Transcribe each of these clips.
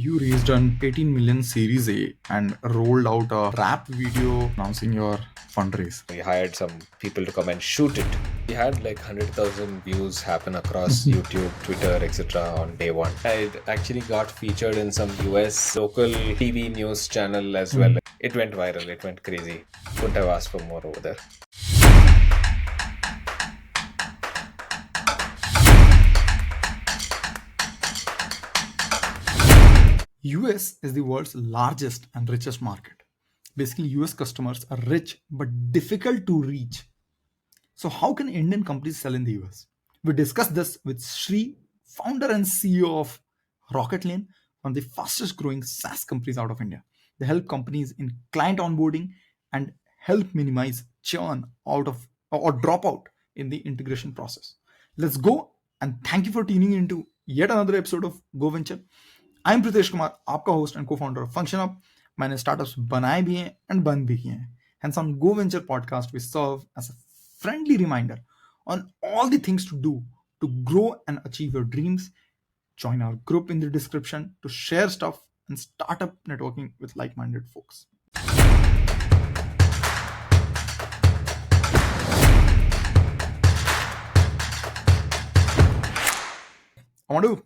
You raised an 18 million Series A and rolled out a rap video announcing your fundraise. We hired some people to come and shoot it. We had like 100,000 views happen across YouTube, Twitter, etc. on day one. It actually got featured in some US local TV news channel as well. It went viral, it went crazy. Couldn't have asked for more over there. US is the world's largest and richest market. Basically, US customers are rich but difficult to reach. So, how can Indian companies sell in the US? We discussed this with Sri, founder and CEO of Rocketlane, one of the fastest growing SaaS companies out of India. They help companies in client onboarding and help minimize churn out of or dropout in the integration process. Let's go, and thank you for tuning into yet another episode of GoVenture. I am Pritesh Kumar, आपका host and को founder of function up. मैंने startups बनाए भी हैं and बंद भी किए हैं. Hence on Go Venture podcast, we serve as a friendly reminder on all the things to do to grow and achieve your dreams. Join our group in the description to share stuff and start up networking with like-minded folks. I want to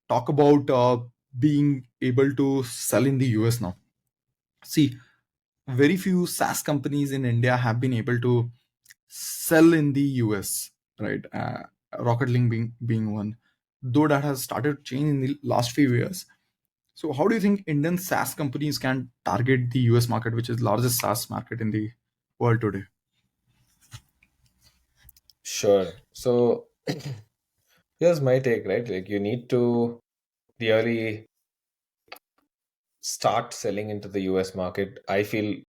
talk about being able to sell in the US now. See, very few SaaS companies in India have been able to sell in the US, right? Rocketlane being one, though that has started changing in the last few years. So, how do you think Indian SaaS companies can target the US market, which is the largest SaaS market in the world today? Sure. So here's my take, right? Like you need to really start selling into the US market. I feel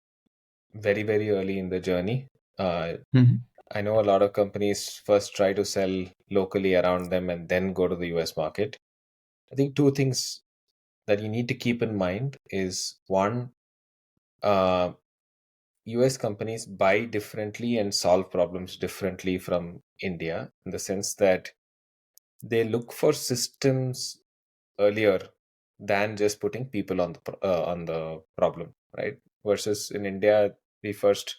very, very early in the journey. Mhm. I know a lot of companies first try to sell locally around them and then go to the US market. I think two things that you need to keep in mind is one, uh, US companies buy differently and solve problems differently from India in the sense that they look for systems earlier than just putting people on the problem, right? Versus in India, we first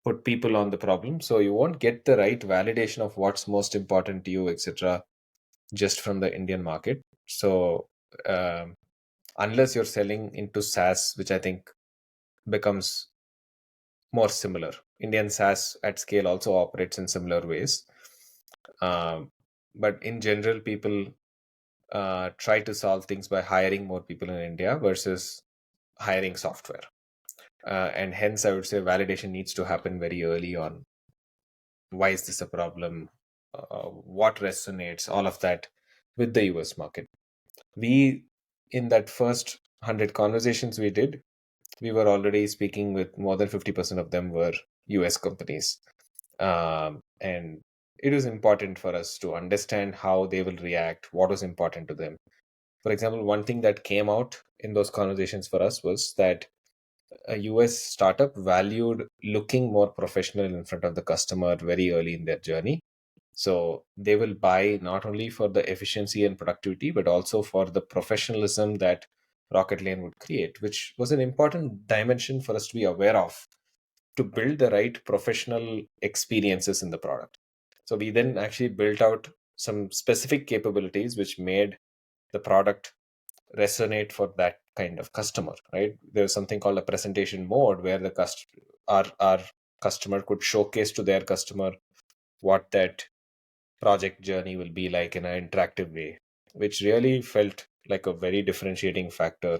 put people on the problem, so you won't get the right validation of what's most important to you, etc., just from the Indian market. So um, unless you're selling into SaaS, which I think becomes more similar. Indian SaaS at scale also operates in similar ways. Um, but in general, people try to solve things by hiring more people in India versus hiring software. And hence, I would say validation needs to happen very early on. Why is this a problem? What resonates? All of that with the US market. We, in that first 100 conversations we did, we were already speaking with more than 50% of them were US companies. And it was important for us to understand how they will react, what was important to them. For example, one thing that came out in those conversations for us was that a US startup valued looking more professional in front of the customer very early in their journey. So they will buy not only for the efficiency and productivity, but also for the professionalism that Rocketlane would create, which was an important dimension for us to be aware of to build the right professional experiences in the product. So we then actually built out some specific capabilities which made the product resonate for that kind of customer, right? There's something called a presentation mode where our customer could showcase to their customer what that project journey will be like in an interactive way, which really felt like a very differentiating factor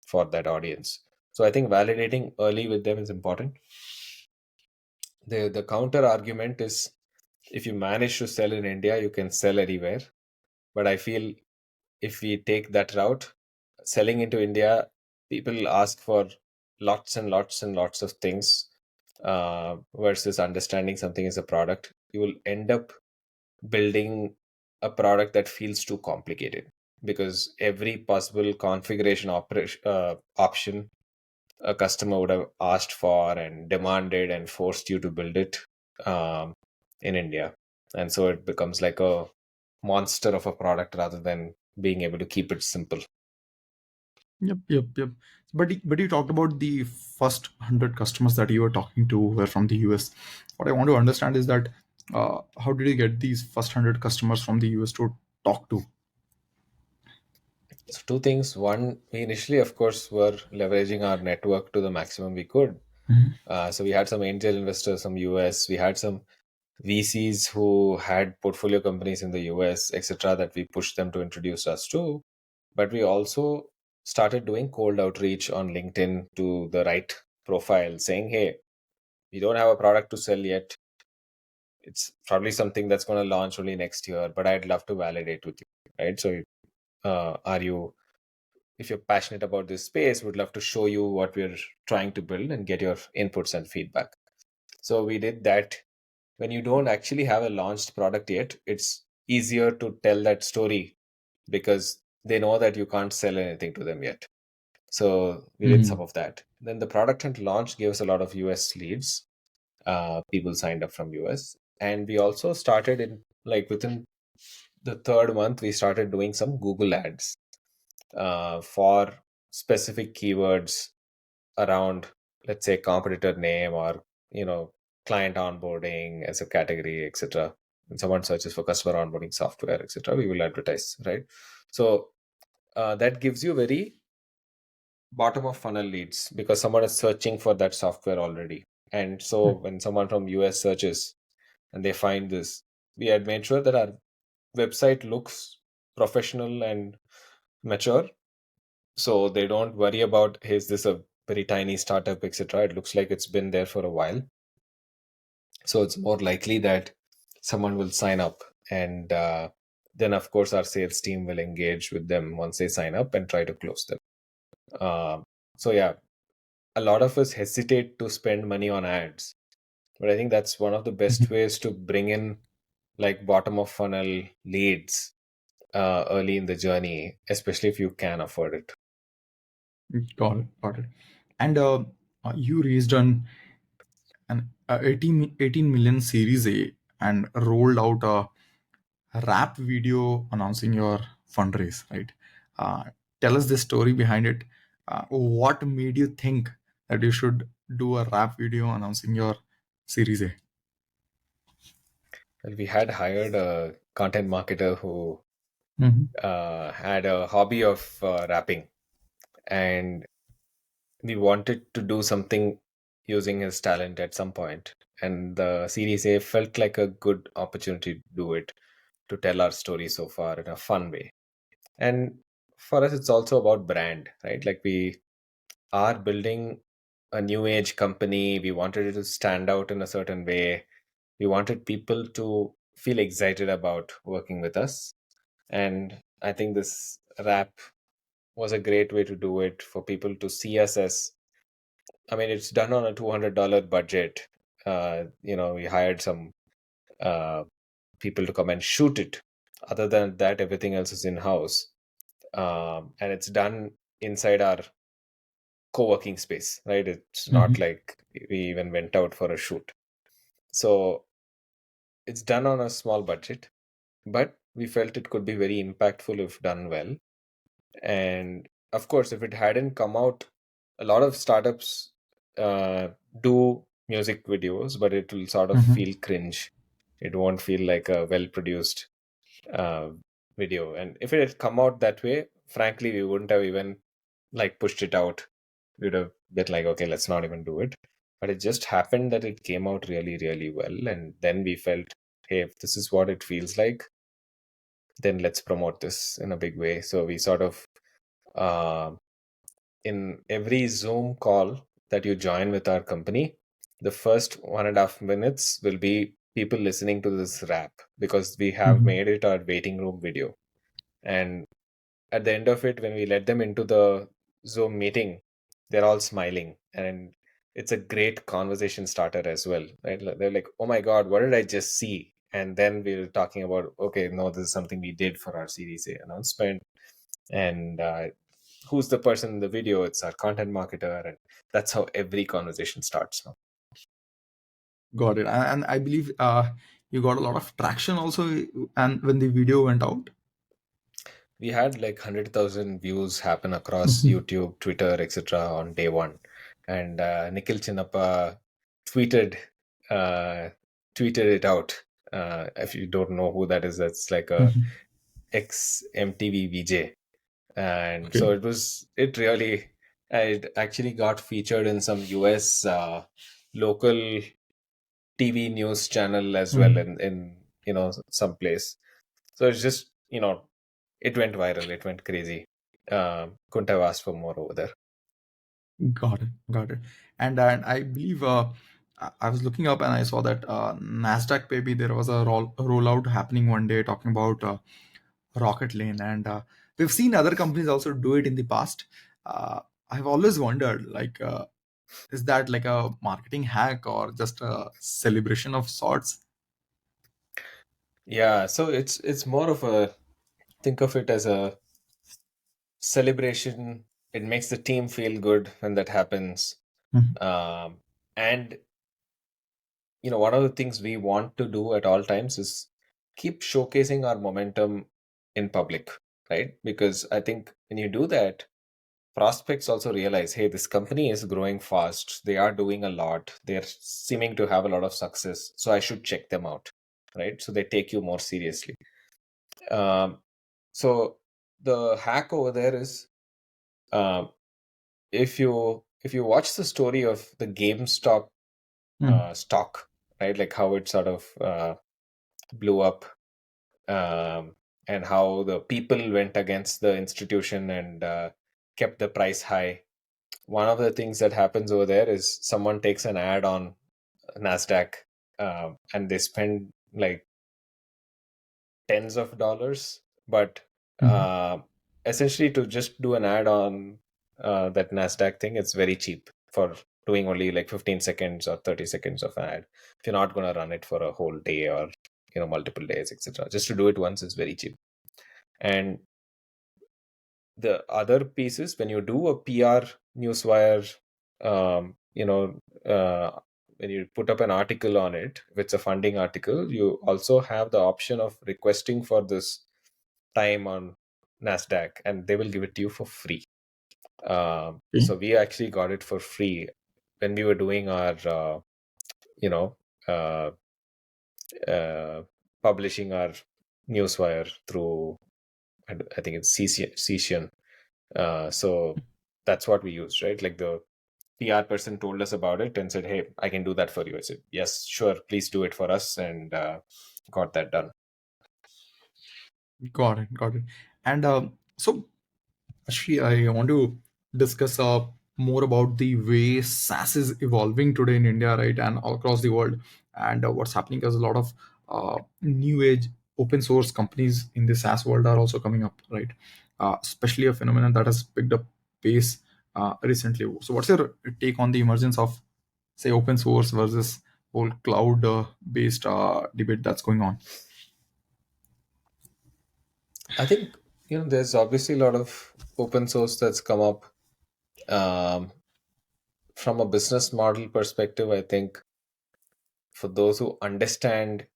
for that audience. So I think validating early with them is important. The counter argument is if you manage to sell in India, you can sell anywhere. But I feel if we take that route, selling into India, people ask for lots and lots and lots of things versus understanding something as a product. You will end up building a product that feels too complicated because every possible configuration option a customer would have asked for and demanded and forced you to build it um, in India. And so it becomes like a monster of a product rather than being able to keep it simple. Yep. But you talked about the first 100 customers that you were talking to were from the US. What I want to understand is that how did you get these first 100 customers from the US to talk to? So two things. One, we initially, of course, were leveraging our network to the maximum we could. Mhm. So we had some angel investors from US. We had some VCs who had portfolio companies in the US, etc., that we pushed them to introduce us to. But we also started doing cold outreach on LinkedIn to the right profile, saying, "Hey, we don't have a product to sell yet. It's probably something that's going to launch only next year, but I'd love to validate with you." Right? So, are you, if you're passionate about this space, would love to show you what we're trying to build and get your inputs and feedback. So we did that. When you don't actually have a launched product yet, it's easier to tell that story because they know that you can't sell anything to them yet. So we did some Mhm. of that. Then the product had launch gave us a lot of US leads. People signed up from US, and we also started in, like, within the third month we started doing some Google ads for specific keywords around, let's say, competitor name, or client onboarding as a category, etc. When someone searches for customer onboarding software, etc., we will advertise, right? So that gives you very bottom of funnel leads because someone is searching for that software already. And so when someone from US searches and they find this, we had made sure that our website looks professional and mature, so they don't worry about, hey, is this a very tiny startup, etc. It looks like it's been there for a while, so it's more likely that someone will sign up. And then of course our sales team will engage with them once they sign up and try to close them. uh, so yeah, a lot of us hesitate to spend money on ads, but I think that's one of the best Mhm. ways to bring in, like, bottom of funnel leads early in the journey, especially if you can afford it. Got it. And you raised an 18 million Series A and rolled out a rap video announcing your fundraise, right? Uh, Tell us the story behind it. What made you think that you should do a rap video announcing your Series A? Well, we had hired a content marketer who Mhm. had a hobby of rapping, and we wanted to do something using his talent at some point. And the Series A felt like a good opportunity to do it, to tell our story so far in a fun way. And for us, it's also about brand, right? Like, we are building a new age company. We wanted it to stand out in a certain way. We wanted people to feel excited about working with us. And I think this rap was a great way to do it, for people to see us as, I mean, it's done on a $200 budget. We hired some uh, people to come and shoot it. Other than that, everything else is in house. And it's done inside our co-working space, right? It's not Mhm. like we even went out for a shoot. So it's done on a small budget, but we felt it could be very impactful if done well. And of course, if it hadn't come out, a lot of startups uh, do music videos, but it will sort of Mhm. feel cringe. It won't feel like a well produced uh, video. And if it had come out that way, frankly, we wouldn't have even, like, pushed it out. We would have been like, okay, let's not even do it. But it just happened that it came out really, really well. And then we felt, hey, if this is what it feels like, then let's promote this in a big way. So we sort of, uh, in every Zoom call that you join with our company, the first 1.5 minutes will be people listening to this rap, because we have Mhm. made it our waiting room video. And at the end of it, when we let them into the Zoom meeting, they're all smiling. And it's a great conversation starter as well, right? They're like, oh my God, what did I just see? And then we're talking about, okay, no, this is something we did for our Series A announcement. And who's the person in the video? It's our content marketer. And that's how every conversation starts now. Got it. And I believe you got a lot of traction also, and when the video went out. we had like 100,000 views happen across YouTube, Twitter, etc. on day one, and Nikhil Chinnappa tweeted uh, tweeted it out. If you don't know who that is, that's like a ex MTV VJ, and Okay. so it really, it actually got featured in some US local TV news channel as well, Mhm. in some place. So it's just, it went viral, it went crazy. Couldn't have asked for more over there. Got it. Got it. And I believe I was looking up and I saw that Nasdaq maybe there was a rollout happening one day talking about Rocketlane, and we've seen other companies also do it in the past. I've always wondered, like, is that like a marketing hack or just a celebration of sorts? Yeah, so it's more of a, think of it as a celebration. It makes the team feel good when that happens. Mhm. And one of the things we want to do at all times is keep showcasing our momentum in public, right? Because I think when you do that, prospects also realize, hey, this company is growing fast, they are doing a lot, they're seeming to have a lot of success, so I should check them out, right? So they take you more seriously. um, so the hack over there is, um, if you watch the story of the GameStop Mhm. stock, right, like how it sort of blew up, um, and how the people went against the institution and kept the price high. One of the things that happens over there is someone takes an ad on Nasdaq, and they spend like tens of dollars, but Mhm. uh, essentially to just do an ad on that Nasdaq thing, it's very cheap for doing only like 15 seconds or 30 seconds of an ad. If you're not going to run it for a whole day or multiple days, etc., just to do it once is very cheap. And the other pieces, when you do a PR newswire, when you put up an article on it, if it's a funding article, you also have the option of requesting for this time on Nasdaq, and they will give it to you for free. Okay. So we actually got it for free when we were doing our you know uh, uh, publishing our newswire through, I think it's Cesian. So that's what we used, right? Like the PR person told us about it and said, "Hey, I can do that for you." I said, "Yes, sure, please do it for us," and got that done. Got it. Got it. And so actually, I want to discuss more about the way SaaS is evolving today in India, right, and all across the world, and what's happening is a lot of new age open source companies in the SaaS world are also coming up, right? Especially a phenomenon that has picked up pace recently. So, what's your take on the emergence of, say, open source versus whole cloud based debate that's going on? I think there's obviously a lot of open source that's come up. Um, from a business model perspective, I think for those who understand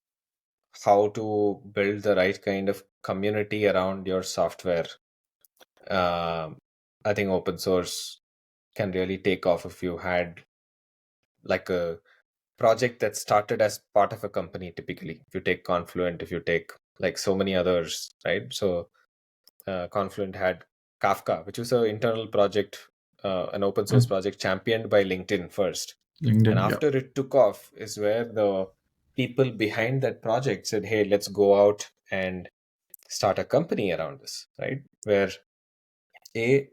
how to build the right kind of community around your software, um, I think open source can really take off. If you had like a project that started as part of a company, typically if you take Confluent, if you take like so many others, right? So Confluent had Kafka, which was an internal project, an open source Mm. project championed by LinkedIn first, and LinkedIn, yeah. after it took off is where the people behind that project said, "Hey, let's go out and start a company around this," right? Where a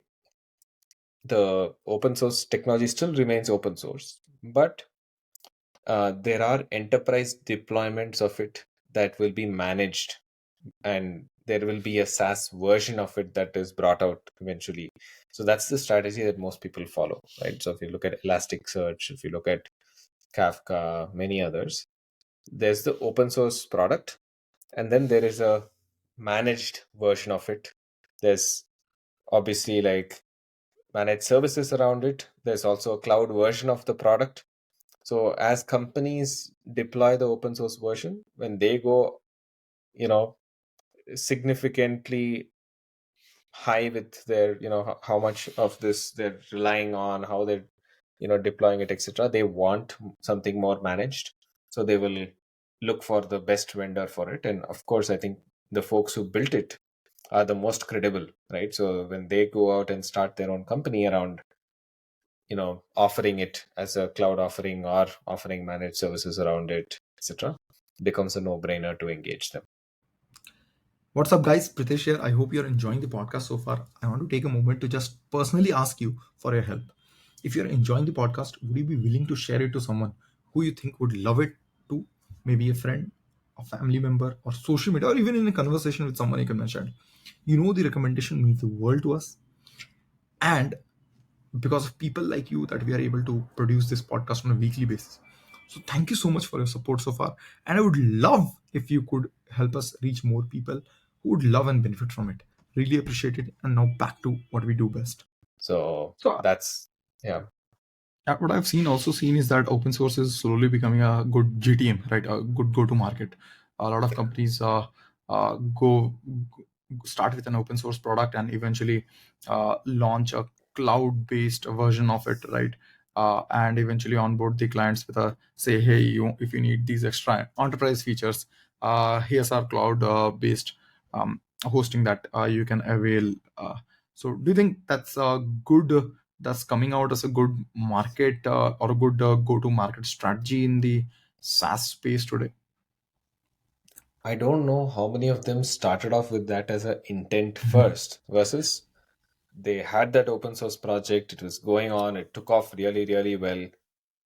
the open source technology still remains open source, but there are enterprise deployments of it that will be managed, and there will be a SaaS version of it that is brought out eventually. So that's the strategy that most people follow, right? So if you look at Elasticsearch, if you look at Kafka, many others, there's the open source product, and then there is a managed version of it. There's obviously like managed services around it. There's also a cloud version of the product. So as companies deploy the open source version, when they go, you know, significantly high with their, how much of this they're relying on, how they're, deploying it, etc. They want something more managed, so they will look for the best vendor for it. And of course, I think the folks who built it are the most credible, right? So when they go out and start their own company around, offering it as a cloud offering or offering managed services around it, etc., becomes a no-brainer to engage them. What's up, guys? Pritesh here. I hope you're enjoying the podcast so far. I want to take a moment to just personally ask you for your help. If you're enjoying the podcast, would you be willing to share it to someone who you think would love it too? Maybe a friend, a family member, or social media, or even in a conversation with someone you can mention. The recommendation means the world to us. And because of people like you that we are able to produce this podcast on a weekly basis. So thank you so much for your support so far. And I would love if you could help us reach more people who would love and benefit from it. Really appreciate it. And now back to what we do best. So So that's, yeah. what I've seen is that open source is slowly becoming a good GTM, right? A good go to market. A lot of companies start with an open source product and eventually launch a cloud based version of it, right? And eventually onboard the clients with a say, hey, if you need these extra enterprise features, here's our cloud based hosting that you can avail. So do you think that's a good? That's coming out as a good market or a good go-to market strategy in the SaaS space today? I don't know how many of them started off with that as an intent Mhm. first versus they had that open source project, it was going on, it took off really, really well.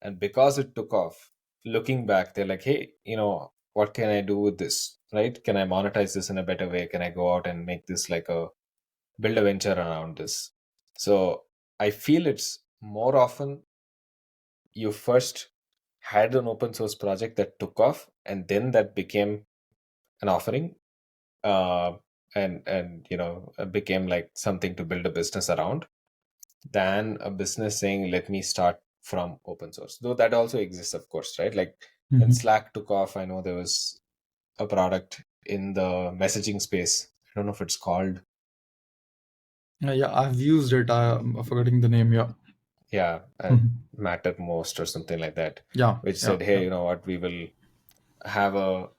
And because it took off, looking back, they're like, hey, what can I do with this? Right? Can I monetize this in a better way? Can I go out and make this like build a venture around this? So I feel it's more often you first had an open source project that took off and then that became an offering, uh, and became like something to build a business around, than a business saying, let me start from open source, though that also exists, of course, right? Like when Mhm. Slack took off, I know there was a product in the messaging space. I don't know if it's called, Yeah, I've used it. I'm forgetting the name. Yeah. yeah, Mhm. Mattermost or something like that, Yeah. which Yeah. said, hey, Yeah. you know what, we will have a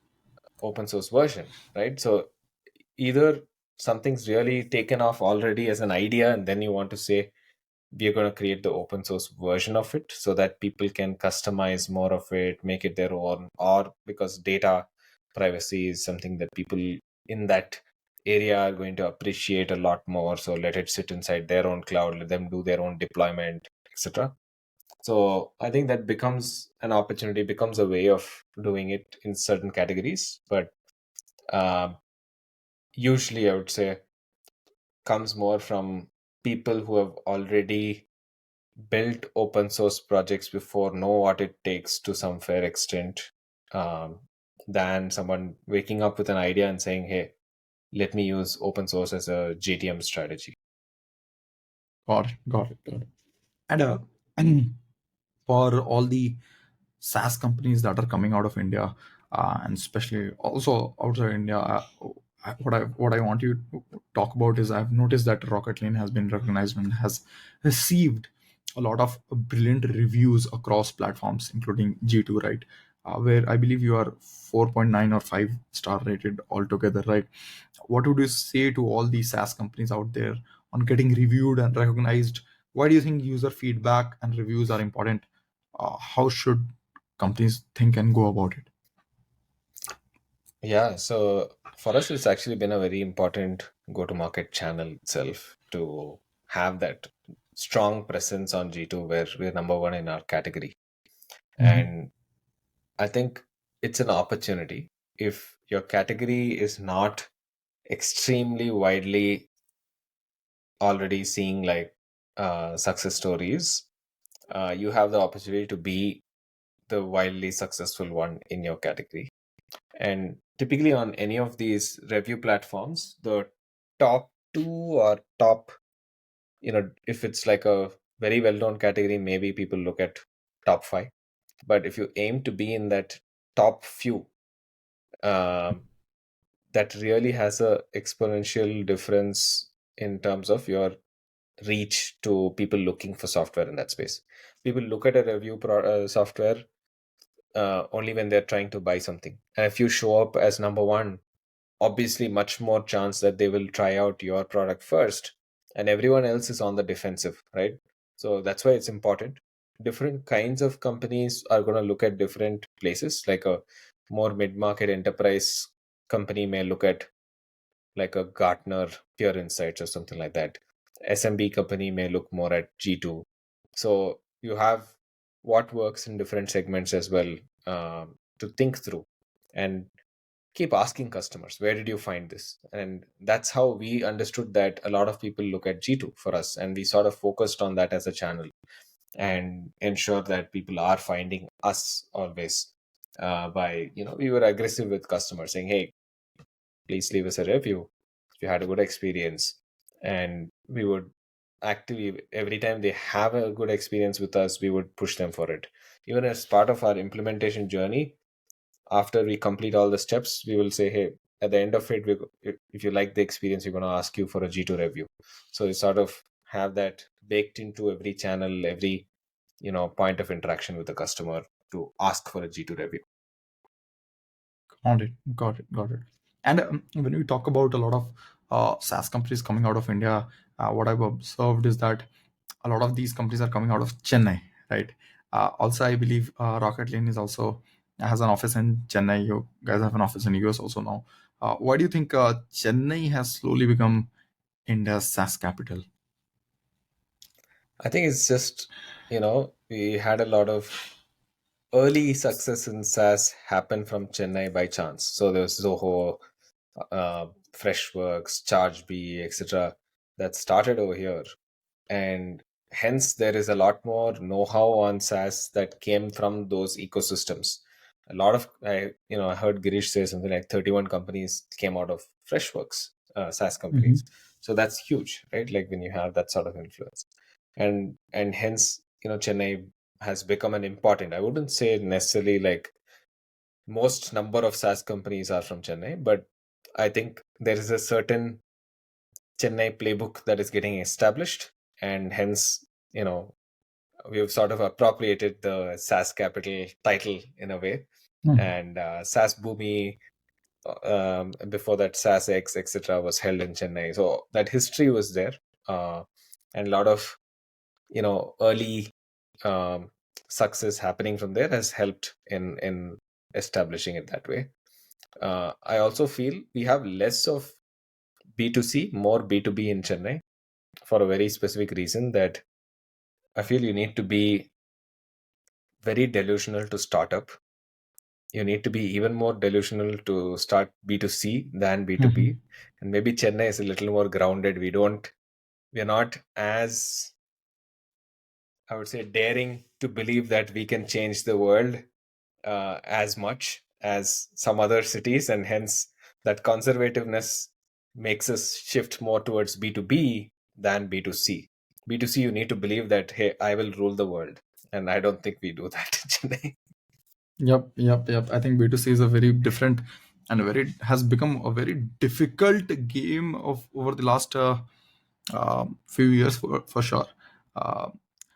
open source version, right? So either something's really taken off already as an idea and then you want to say we are going to create the open source version of it so that people can customize more of it, make it their own, or because data privacy is something that people in that area are going to appreciate a lot more, so let it sit inside their own cloud, let them do their own deployment, etc. So I think that becomes an opportunity, becomes a way of doing it in certain categories, but um, usually I would say comes more from people who have already built open source projects before, know what it takes to some fair extent, um, than someone waking up with an idea and saying, hey, let me use open source as a GTM strategy. Got it. Got it. Got it. And and for all the SaaS companies that are coming out of India, and especially also outside India, what I want you to talk about is I've noticed that Rocketlane has been recognized and has received a lot of brilliant reviews across platforms, including G2, right? Where I believe you are 4.9 or 5 star rated altogether, right? What would you say to all these SaaS companies out there on getting reviewed and recognized? Why do you think user feedback and reviews are important? How should companies think and go about it? Yeah, so for us, it's actually been a very important go to market channel itself to have that strong presence on G2 where we're number one in our category. Mhm. And I think it's an opportunity. If your category is not extremely widely already seeing like success stories, you have the opportunity to be the wildly successful one in your category. And typically on any of these review platforms, the top two or top, if it's like a very well known category, maybe people look at top five. But if you aim to be in that top few, um, that really has a exponential difference in terms of your reach to people looking for software in that space. People look at a software only when they're trying to buy something. And if you show up as number one, obviously much more chance that they will try out your product first, and everyone else is on the defensive, right? So that's why it's important. Different kinds of companies are going to look at different places. Like a more mid-market enterprise company may look at like a Gartner Peer Insights or something like that. SMB company may look more at G2. So you have what works in different segments as well, to think through, and keep asking customers, where did you find this? And that's how we understood that a lot of people look at G2 for us, and we sort of focused on that as a channel and ensure that people are finding us always, by, we were aggressive with customers saying, hey, please leave us a review if you had a good experience. And we would actively, every time they have a good experience with us, we would push them for it. Even as part of our implementation journey, after we complete all the steps, we will say, hey, at the end of it, if you like the experience, we're going to ask you for a G2 review. So we sort of have that baked into every channel, every point of interaction with the customer, to ask for a G2 review. Got it. Got it. Got it. And when we talk about a lot of SaaS companies coming out of India, what I've observed is that a lot of these companies are coming out of Chennai, right? Also, I believe Rocketlane is also has an office in Chennai. You guys have an office in US also now. Why do you think Chennai has slowly become India's SaaS capital? I think it's just, we had a lot of early success in SaaS happen from Chennai by chance. So there was Zoho, Freshworks, ChargeBee, etc., that started over here. And hence, there is a lot more know how on SaaS that came from those ecosystems. A lot of, I heard Girish say something like 31 companies came out of Freshworks, SaaS companies. So that's huge, right? Like when you have that sort of influence. And hence, Chennai has become an important, I wouldn't say necessarily like most number of SaaS companies are from Chennai, but I think there is a certain Chennai playbook that is getting established, and hence, we've sort of appropriated the SaaS capital title in a way. Mhm. And SaaS Boomi, before that SaaS X, etc., was held in Chennai. So that history was there, and a lot of early um, success happening from there has helped in establishing it that way. I also feel we have less of B2C, more B2B in Chennai, for a very specific reason, that I feel you need to be very delusional to start up. You need to be even more delusional to start B2C than B2B. Mhm. And maybe Chennai is a little more grounded. We're not as, I would say, daring to believe that we can change the world as much as some other cities. And hence, that conservativeness makes us shift more towards B2B than B2C. B2C, you need to believe that, hey, I will rule the world. And I don't think we do that in Chennai. Yep, yep, yep. I think B2C is a very different and very has become a very difficult game of over the last few years for sure. Uh,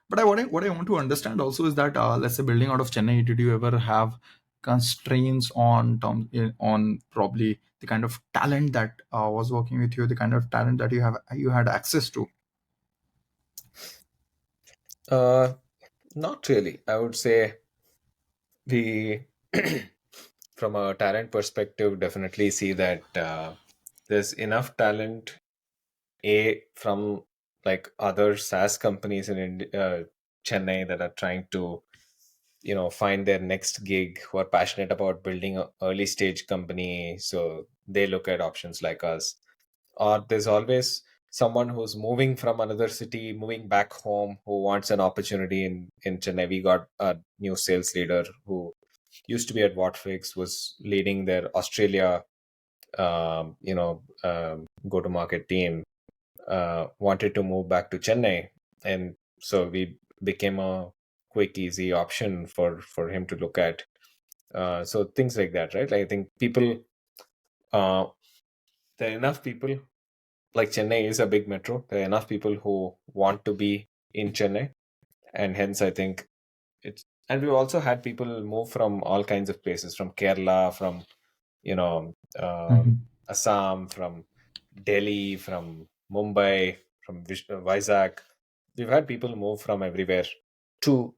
but what I want to understand also is that let's say building out of Chennai, did you ever have constraints on on probably the kind of talent that was working with you, the kind of talent that you had access to? Uh, Not really. I would say we, from a talent perspective, definitely see that there's enough talent, from like other SaaS companies in Chennai that are trying to, find their next gig, who are passionate about building a early stage company. So they look at options like us. Or there's always someone who's moving from another city, moving back home, who wants an opportunity in Chennai. We got a new sales leader who used to be at Whatfix, was leading their Australia, go to market team, wanted to move back to Chennai, and so we became a quick, easy option for him to look at. So things like that, right? Like, I think people, uh, there are enough people like Chennai is a big metro. There are enough people who want to be in Chennai, and hence I think it's. And we've also had people move from all kinds of places, from Kerala, from you know Mhm. Assam, from Delhi, from Mumbai, from Vizag. We've had people move from everywhere to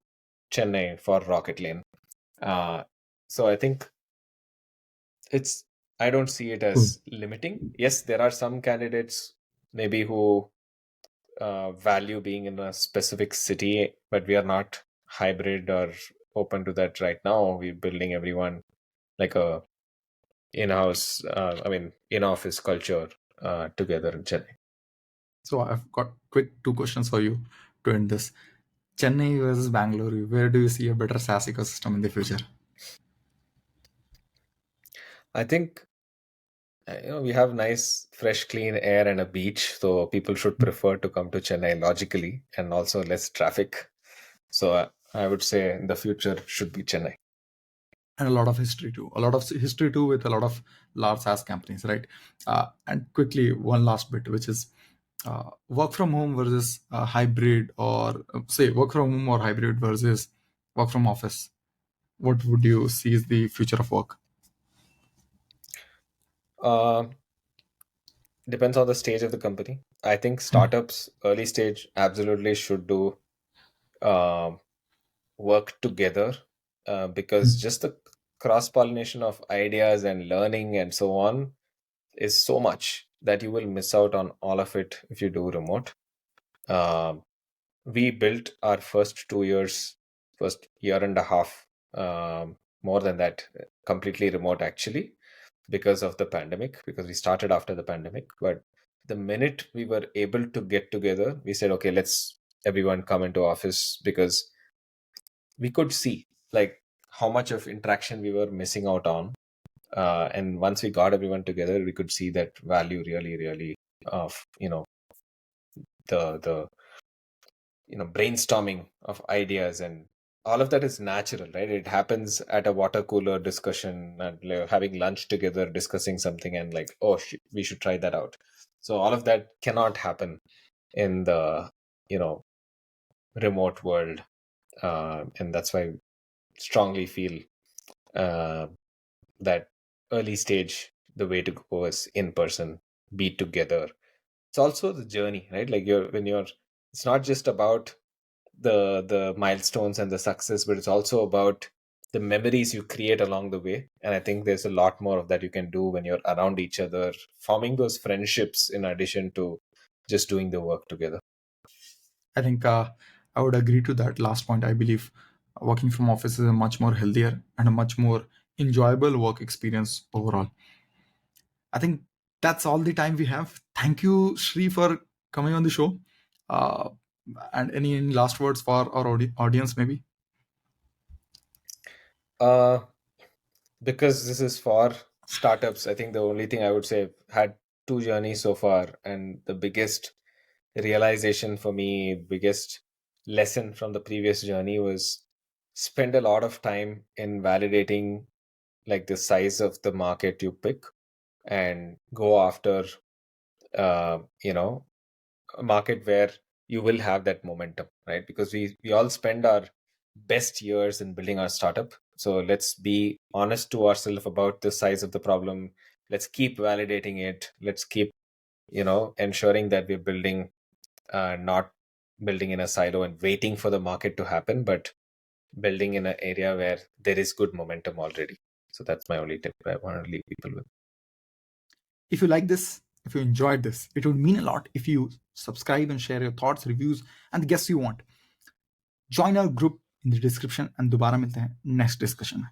Chennai for Rocketlane. Uh, so I think it's. I don't see it Cool. as limiting. Yes, there are some candidates maybe who value being in a specific city, but we are not hybrid or open to that right now. We're building everyone like a in-house, in-office culture together in Chennai. So I've got quick two questions for you to end this. Chennai versus Bangalore, where do you see a better SaaS ecosystem in the future? I think we have nice, fresh, clean air and a beach, so people should prefer to come to Chennai logically, and also less traffic. So I would say in the future should be Chennai. And a lot of history too. A lot of history too with a lot of large SaaS companies, right? And quickly, one last bit, which is work from home versus hybrid, or say work from home or hybrid versus work from office. What would you see is the future of work? Uh, Depends on the stage of the company. I think Hmm. startups, early stage, absolutely should do um work together because Hmm. just the cross pollination of ideas and learning and so on is so much that you will miss out on all of it if you do remote. Um, we built our first 2 years, first year and a half, more than that, completely remote actually, because of the pandemic, because we started after the pandemic. But the minute we were able to get together, we said, okay, let's everyone come into office because we could see like how much of interaction we were missing out on. And once we got everyone together, we could see that value really, really of the brainstorming of ideas, and all of that is natural, right? It happens at a water cooler discussion and like, having lunch together discussing something and like, oh we should try that out. So all of that cannot happen in the you know remote world, and that's why I strongly feel uh, that early stage the way to go is in person, be together. It's also the journey, right? Like you're it's not just about the milestones and the success, but it's also about the memories you create along the way. And I think there's a lot more of that you can do when you're around each other, forming those friendships in addition to just doing the work together. I think I would agree to that last point. I believe working from office is a much more healthier and a much more enjoyable work experience overall. I think that's all the time we have. Thank you, Shri, for coming on the show. Uh, and any last words for our audience, maybe? uh because this is for startups, I think the only thing I would say, I've had two journeys so far, and the biggest realization for me, biggest lesson from the previous journey was spend a lot of time in validating like the size of the market you pick, and go after uh, you know a market where you will have that momentum, right? Because we all spend our best years in building our startup, so let's be honest to ourselves about the size of the problem. Let's keep validating it. Let's keep ensuring that we're building, not building in a silo and waiting for the market to happen, but building in an area where there is good momentum already. So that's my only tip I want to leave people with. If you like this, if you enjoyed this, it would mean a lot if you subscribe and share your thoughts, reviews, and the guests you want. Join our group in the description and दोबारा मिलते हैं next discussion में.